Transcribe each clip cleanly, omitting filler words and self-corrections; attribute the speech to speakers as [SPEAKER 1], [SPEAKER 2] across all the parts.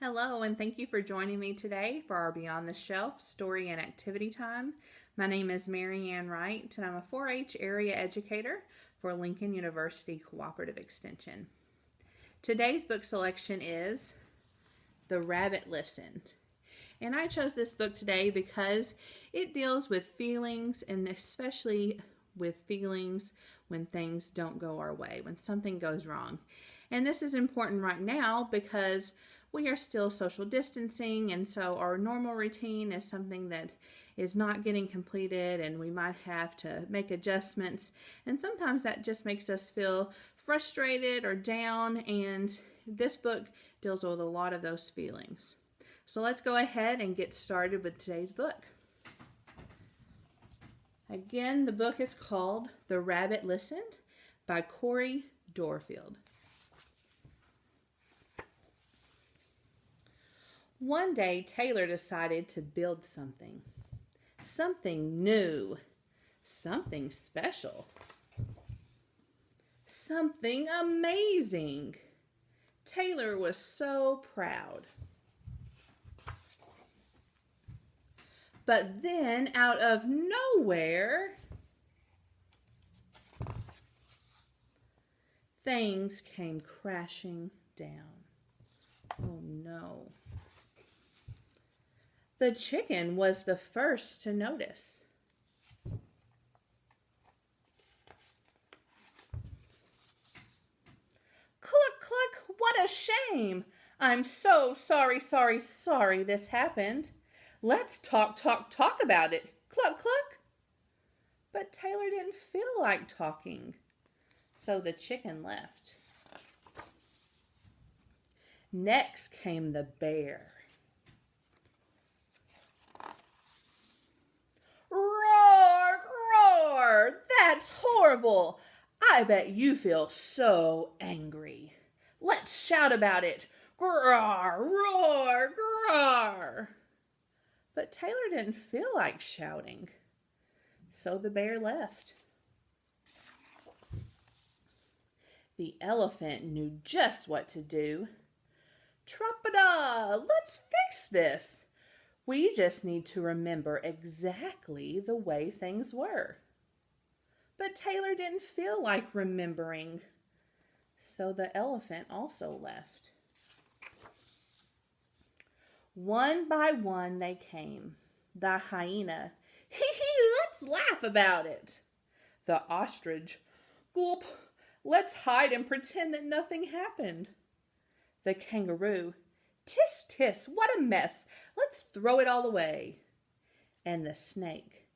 [SPEAKER 1] Hello, and thank you for joining me today for our Beyond the Shelf story and activity time. My name is Mary Ann Wright, and I'm a 4-H area educator for Lincoln University Cooperative Extension. Today's book selection is The Rabbit Listened. And I chose this book today because it deals with feelings, and especially with feelings when things don't go our way, when something goes wrong. And this is important right now because we are still social distancing, and so our normal routine is something that is not getting completed, and we might have to make adjustments, and sometimes that just makes us feel frustrated or down, and this book deals with a lot of those feelings. So let's go ahead and get started with today's book. Again, the book is called The Rabbit Listened by Cori Doerrfeld. One day, Taylor decided to build something. Something new. Something special. Something amazing. Taylor was so proud. But then, out of nowhere, things came crashing down. Oh no. The chicken was the first to notice. Cluck, cluck, what a shame! I'm so sorry this happened. Let's talk about it. Cluck, cluck. But Taylor didn't feel like talking, so the chicken left. Next came the bear. Roar, roar, that's horrible. I bet you feel so angry. Let's shout about it. Roar, roar, roar. But Taylor didn't feel like shouting, so the bear left. The elephant knew just what to do. Trumpada, let's fix this. We just need to remember exactly the way things were. But Taylor didn't feel like remembering, so the elephant also left. One by one they came. The hyena, hee hee, let's laugh about it. The ostrich, gulp, let's hide and pretend that nothing happened. The kangaroo, tis, tis, what a mess. Let's throw it all away. And the snake,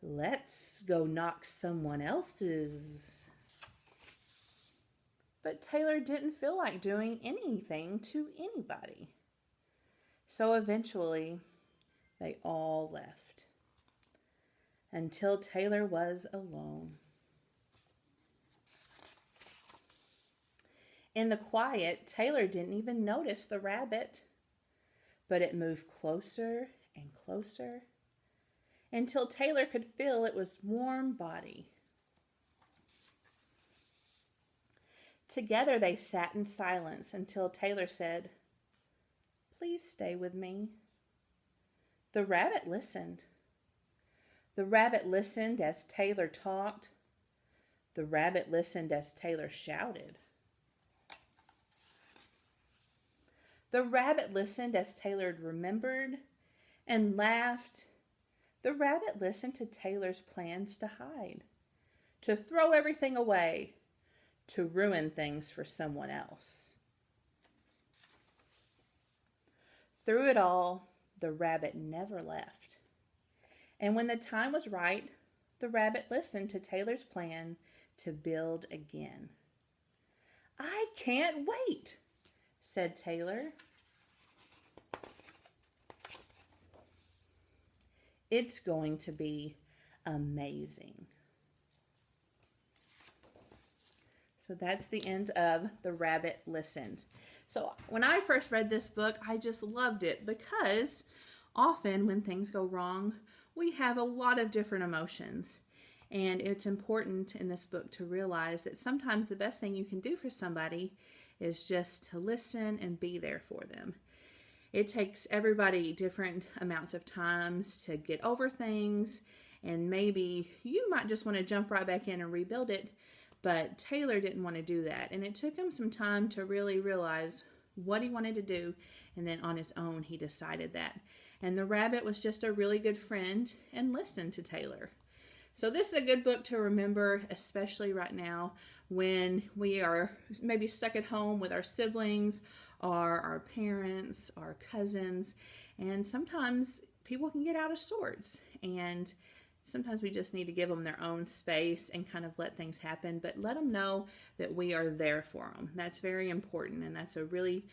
[SPEAKER 1] let's go knock someone else's. But Taylor didn't feel like doing anything to anybody. So eventually, they all left. Until Taylor was alone. In the quiet, Taylor didn't even notice the rabbit, but it moved closer and closer until Taylor could feel it was warm body. Together they sat in silence until Taylor said, "Please stay with me." The rabbit listened. The rabbit listened as Taylor talked. The rabbit listened as Taylor shouted. The rabbit listened as Taylor remembered and laughed. The rabbit listened to Taylor's plans to hide, to throw everything away, to ruin things for someone else. Through it all, the rabbit never left. And when the time was right, the rabbit listened to Taylor's plan to build again. "I can't wait," said Taylor. It's going to be amazing. So that's the end of The Rabbit Listened. So when I first read this book, I just loved it because often when things go wrong, we have a lot of different emotions. And it's important in this book to realize that sometimes the best thing you can do for somebody is just to listen and be there for them. It takes everybody different amounts of times to get over things, and maybe you might just want to jump right back in and rebuild it, but Taylor didn't want to do that, and it took him some time to really realize what he wanted to do, and then on his own he decided that. And the rabbit was just a really good friend and listened to Taylor. So this is a good book to remember, especially right now when we are maybe stuck at home with our siblings or our parents, our cousins, and sometimes people can get out of sorts, and sometimes we just need to give them their own space and kind of let things happen, but let them know that we are there for them. That's very important, and that's a really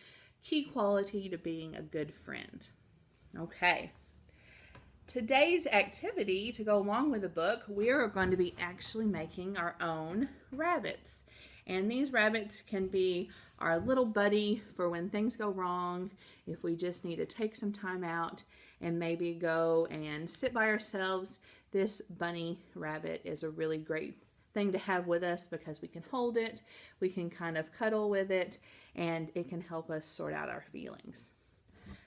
[SPEAKER 1] key quality to being a good friend. Okay. Today's activity, to go along with the book, we are going to be actually making our own rabbits. And these rabbits can be our little buddy for when things go wrong, if we just need to take some time out and maybe go and sit by ourselves. This bunny rabbit is a really great thing to have with us because we can hold it, we can kind of cuddle with it, and it can help us sort out our feelings.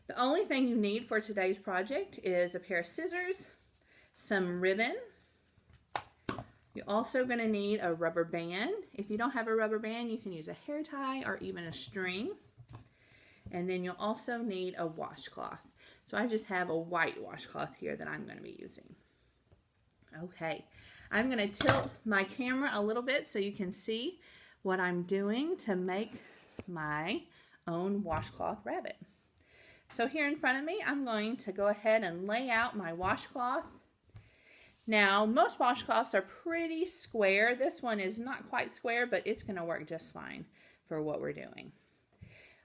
[SPEAKER 1] The only thing you need for today's project is a pair of scissors, some ribbon. You're also going to need a rubber band. If you don't have a rubber band, you can use a hair tie or even a string. And then you'll also need a washcloth. So I just have a white washcloth here that I'm going to be using. Okay, I'm going to tilt my camera a little bit so you can see what I'm doing to make my own washcloth rabbit. So here in front of me, I'm going to go ahead and lay out my washcloth. Now, most washcloths are pretty square. This one is not quite square, but it's going to work just fine for what we're doing.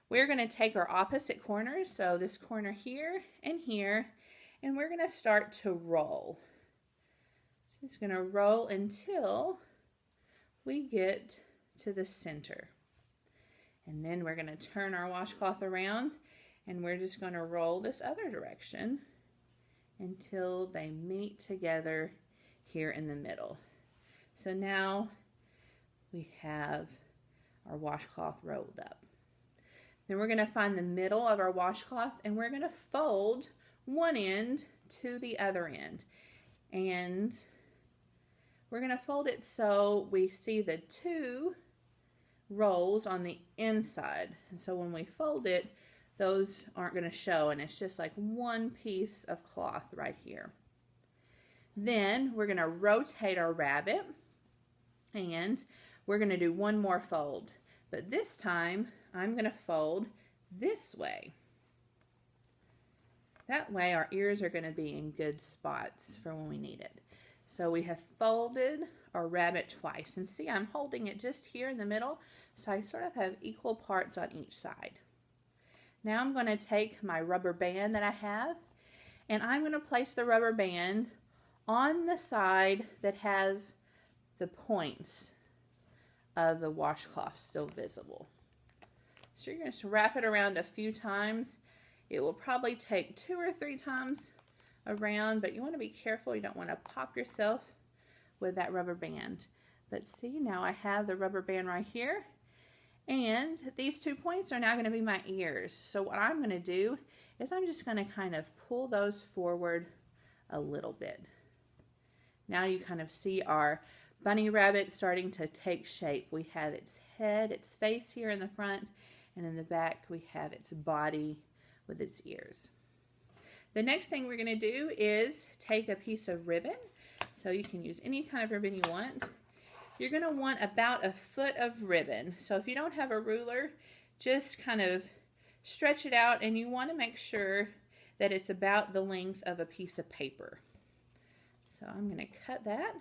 [SPEAKER 1] We're going to take our opposite corners, so this corner here, and we're going to start to roll. Just going to roll until we get to the center. And then we're going to turn our washcloth around, and we're just going to roll this other direction until they meet together here in the middle. So now we have our washcloth rolled up. Then we're going to find the middle of our washcloth, and we're going to fold one end to the other end. And we're going to fold it so we see the two rolls on the inside. And so when we fold it, those aren't going to show, and it's just like one piece of cloth right here. Then we're going to rotate our rabbit, and we're going to do one more fold. But this time, I'm going to fold this way. That way our ears are going to be in good spots for when we need it. So we have folded our rabbit twice. And see, I'm holding it just here in the middle, so I sort of have equal parts on each side. Now I'm going to take my rubber band that I have, and I'm going to place the rubber band on the side that has the points of the washcloth still visible. So you're going to wrap it around a few times. It will probably take 2 or 3 times around, but you want to be careful. You don't want to pop yourself with that rubber band. But see, now I have the rubber band right here. And these 2 points are now going to be my ears. So what I'm going to do is I'm just going to kind of pull those forward a little bit. Now you kind of see our bunny rabbit starting to take shape. We have its head, its face here in the front, and in the back we have its body with its ears. The next thing we're going to do is take a piece of ribbon. So you can use any kind of ribbon you want. You're going to want about 1 foot of ribbon. So if you don't have a ruler, just kind of stretch it out, and you want to make sure that it's about the length of a piece of paper. So I'm going to cut that.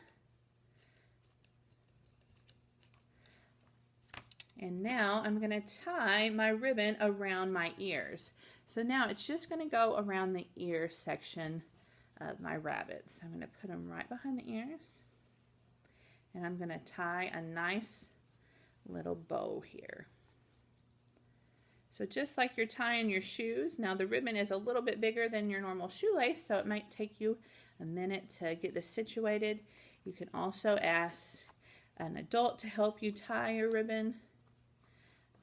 [SPEAKER 1] And now I'm going to tie my ribbon around my ears. So now it's just going to go around the ear section of my rabbits. I'm going to put them right behind the ears. And I'm going to tie a nice little bow here. So just like you're tying your shoes, now the ribbon is a little bit bigger than your normal shoelace, so it might take you a minute to get this situated. You can also ask an adult to help you tie your ribbon.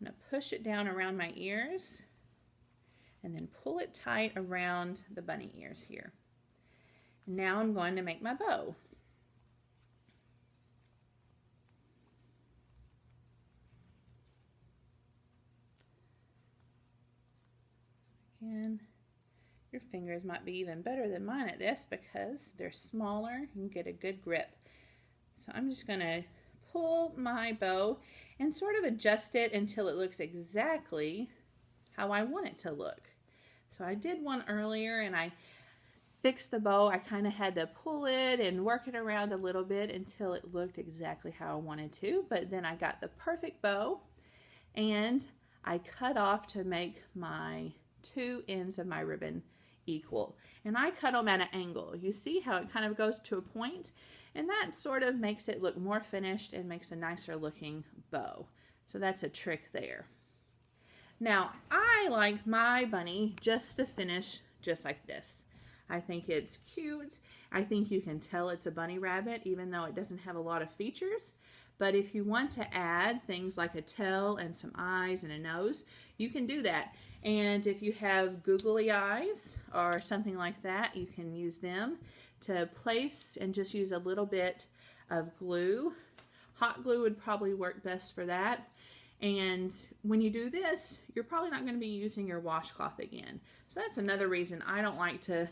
[SPEAKER 1] I'm going to push it down around my ears and then pull it tight around the bunny ears here. Now I'm going to make my bow. Again, your fingers might be even better than mine at this because they're smaller. You can get a good grip. So I'm just going to pull my bow and sort of adjust it until it looks exactly how I want it to look. So I did one earlier and I fixed the bow. I kind of had to pull it and work it around a little bit until it looked exactly how I wanted to. But then I got the perfect bow and I cut off to make my two ends of my ribbon equal. And I cut them at an angle. You see how it kind of goes to a point? And that sort of makes it look more finished and makes a nicer looking bow. So that's a trick there. Now, I like my bunny just to finish just like this. I think it's cute. I think you can tell it's a bunny rabbit even though it doesn't have a lot of features. But if you want to add things like a tail and some eyes and a nose, you can do that. And if you have googly eyes or something like that, you can use them to place and just use a little bit of glue. Hot glue would probably work best for that. And when you do this, you're probably not going to be using your washcloth again. So that's another reason I don't like to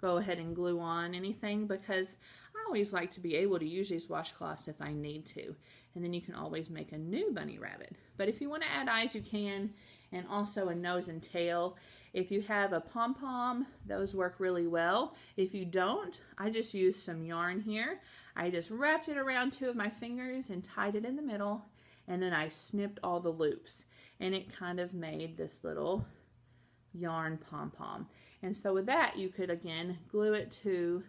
[SPEAKER 1] go ahead and glue on anything, because I always like to be able to use these washcloths if I need to. And then you can always make a new bunny rabbit. But if you want to add eyes, you can, and also a nose and tail. If you have a pom-pom, those work really well. If you don't, I just used some yarn here. I just wrapped it around two of my fingers and tied it in the middle, and then I snipped all the loops, and it kind of made this little yarn pom-pom. And so with that, you could again glue it to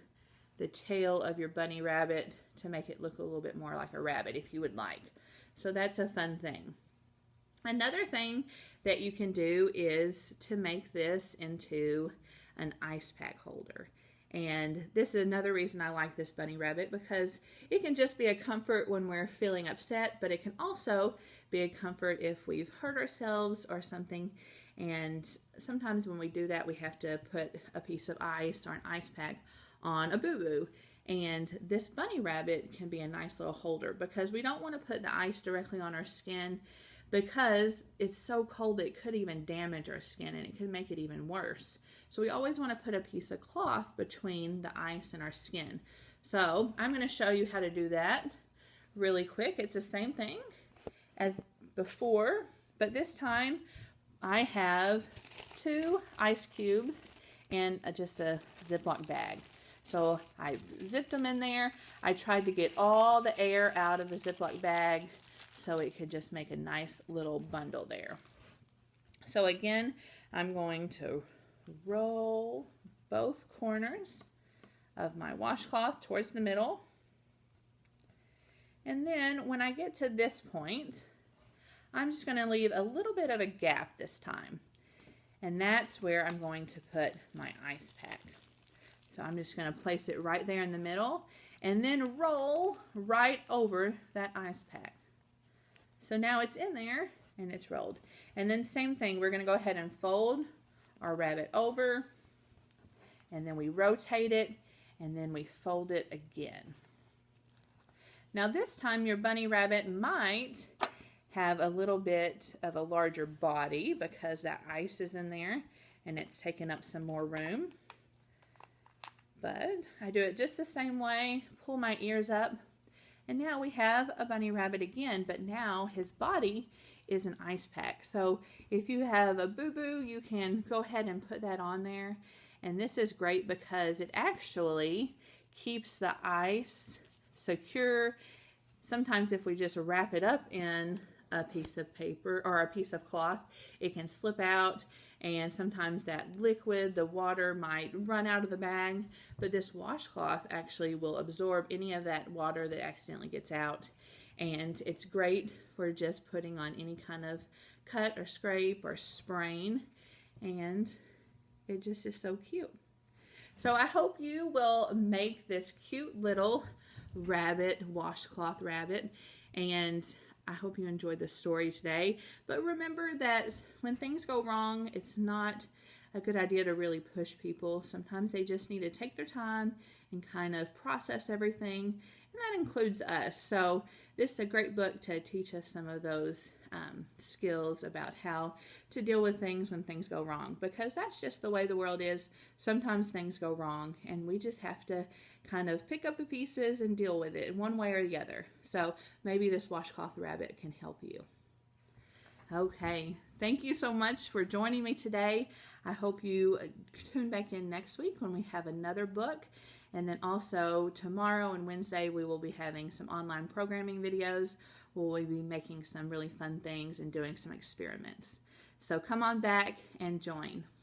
[SPEAKER 1] the tail of your bunny rabbit to make it look a little bit more like a rabbit if you would like. So that's a fun thing. Another thing that you can do is to make this into an ice pack holder. And this is another reason I like this bunny rabbit, because it can just be a comfort when we're feeling upset, but it can also be a comfort if we've hurt ourselves or something. And sometimes when we do that, we have to put a piece of ice or an ice pack on a boo-boo. And this bunny rabbit can be a nice little holder, because we don't want to put the ice directly on our skin, because it's so cold that it could even damage our skin and it could make it even worse. So we always want to put a piece of cloth between the ice and our skin. So I'm going to show you how to do that really quick. It's the same thing as before, but this time I have 2 ice cubes in just a Ziploc bag. So I zipped them in there. I tried to get all the air out of the Ziploc bag so it could just make a nice little bundle there. So again, I'm going to roll both corners of my washcloth towards the middle. And then when I get to this point, I'm just going to leave a little bit of a gap this time. And that's where I'm going to put my ice pack. So I'm just going to place it right there in the middle and then roll right over that ice pack. So now it's in there and it's rolled. And then same thing, we're going to go ahead and fold our rabbit over, and then we rotate it, and then we fold it again. Now this time your bunny rabbit might have a little bit of a larger body because that ice is in there and it's taking up some more room. But I do it just the same way, pull my ears up, and now we have a bunny rabbit again, but now his body is an ice pack. So if you have a boo-boo, you can go ahead and put that on there. And this is great because it actually keeps the ice secure. Sometimes if we just wrap it up in a piece of paper or a piece of cloth, it can slip out, and sometimes that liquid, the water, might run out of the bag. But this washcloth actually will absorb any of that water that accidentally gets out, and it's great for just putting on any kind of cut or scrape or sprain, and it just is so cute. So I hope you will make this cute little rabbit, washcloth rabbit, and I hope you enjoyed the story today. But remember that when things go wrong, it's not a good idea to really push people. Sometimes they just need to take their time and kind of process everything, and that includes us. So this is a great book to teach us some of those skills about how to deal with things when things go wrong, because that's just the way the world is. Sometimes things go wrong, and we just have to kind of pick up the pieces and deal with it in one way or the other. So maybe this washcloth rabbit can help you. Okay, thank you so much for joining me today. I hope you tune back in next week when we have another book. And then also tomorrow and Wednesday, we will be having some online programming videos. We'll be making some really fun things and doing some experiments. So come on back and join.